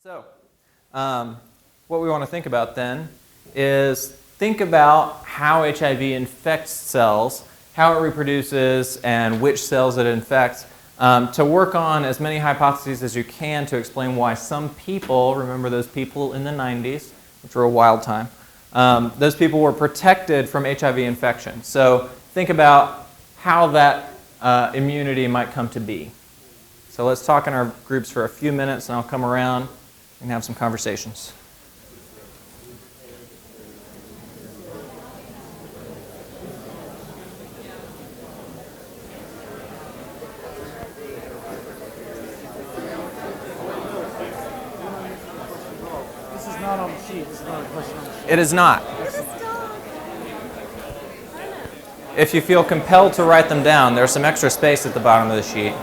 So, what we want to think about then is think about how HIV infects cells, how it reproduces, and which cells it infects, to work on as many hypotheses as you can to explain why some people, remember those people in the 90s, which were a wild time, those people were protected from HIV infection. So think about how that immunity might come to be. So let's talk in our groups for a few minutes, and I'll come around and have some conversations. This is not on the sheet. This is not a question on the sheet. It is not. If you feel compelled to write them down, there's some extra space at the bottom of the sheet.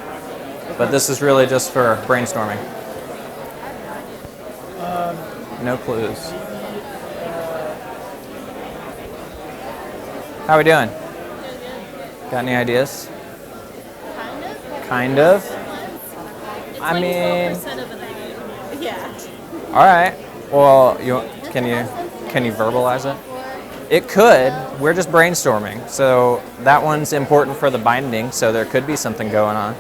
But this is really just for brainstorming. No clues. How are we doing? Got any ideas? Kind of. It's I like mean, 12% of an idea. Yeah. All right. Well, can you verbalize it? It could. We're just brainstorming. So that one's important for the binding, so there could be something going on.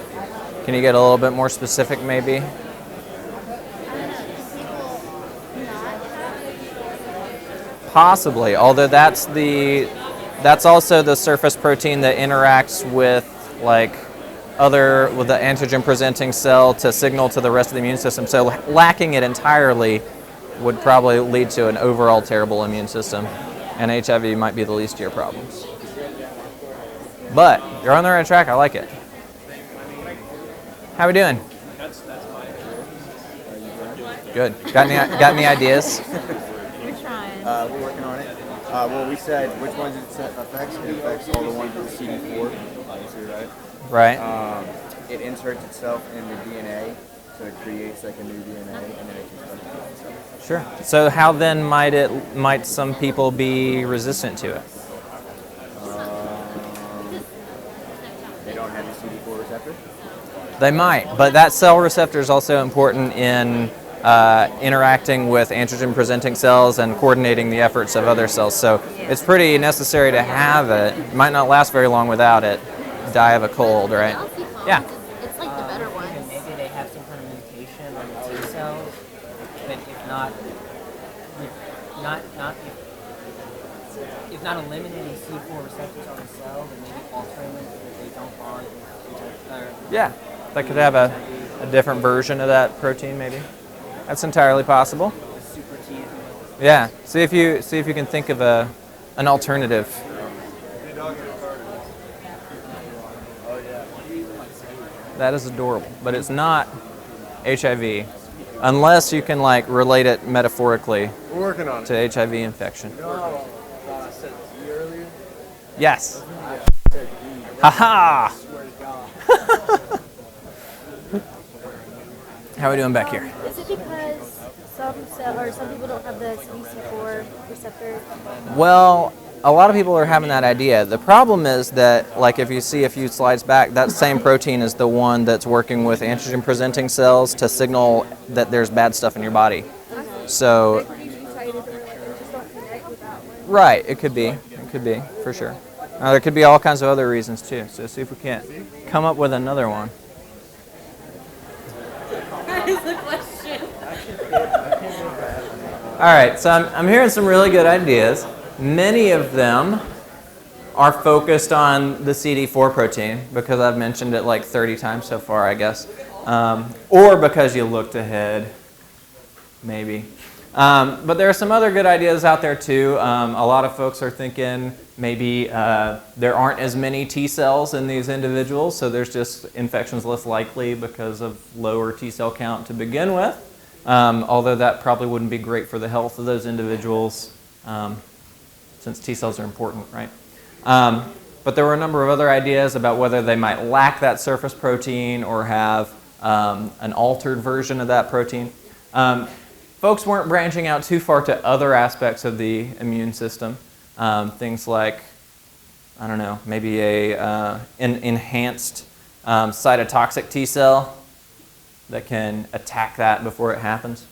Can you get a little bit more specific, maybe? Possibly, although that's also the surface protein that interacts with the antigen presenting cell to signal to the rest of the immune system. So lacking it entirely would probably lead to an overall terrible immune system, and HIV might be the least of your problems. But you're on the right track. I like it. How we doing? Good. Got any ideas? We're trying. We're working on it. Well, we said which ones it affects. It affects all the ones with CD4, obviously, right? Right. It inserts itself in the DNA, so it creates like a new DNA, and then it can start to itself. Sure. So how then might some people be resistant to it? They don't have the CD4 receptor. They might, but that cell receptor is also important in interacting with antigen-presenting cells and coordinating the efforts of other cells. So it's pretty necessary to have it. It might not last very long without it. Die of a cold, right? Yeah. It's like the better ones. And maybe they have some kind of mutation on the T cells, but if not eliminating C4 receptors on the cell, then maybe altering them so that they don't bond. Yeah. That could have a different version of that protein, maybe. That's entirely possible. Super T. Yeah. See if you can think of an alternative. That is adorable, but it's not HIV, unless you can relate it metaphorically We're working on to HIV infection. I said T earlier. Yes. Haha. How are we doing back here? Is it because some people don't have the CD4 receptor? Well, a lot of people are having that idea. The problem is that, if you see a few slides back, that same protein is the one that's working with antigen-presenting cells to signal that there's bad stuff in your body. So, right, it could be, for sure. There could be all kinds of other reasons too. So see if we can't come up with another one. That is the question. All right, so I'm hearing some really good ideas. Many of them are focused on the CD4 protein because I've mentioned it 30 times so far, I guess. Or because you looked ahead, maybe. But there are some other good ideas out there too. A lot of folks are thinking maybe there aren't as many T cells in these individuals, so there's just infections less likely because of lower T cell count to begin with. Although that probably wouldn't be great for the health of those individuals, since T cells are important, right? But there were a number of other ideas about whether they might lack that surface protein or have an altered version of that protein. Folks weren't branching out too far to other aspects of the immune system. Things like, I don't know, maybe an enhanced cytotoxic T cell that can attack that before it happens.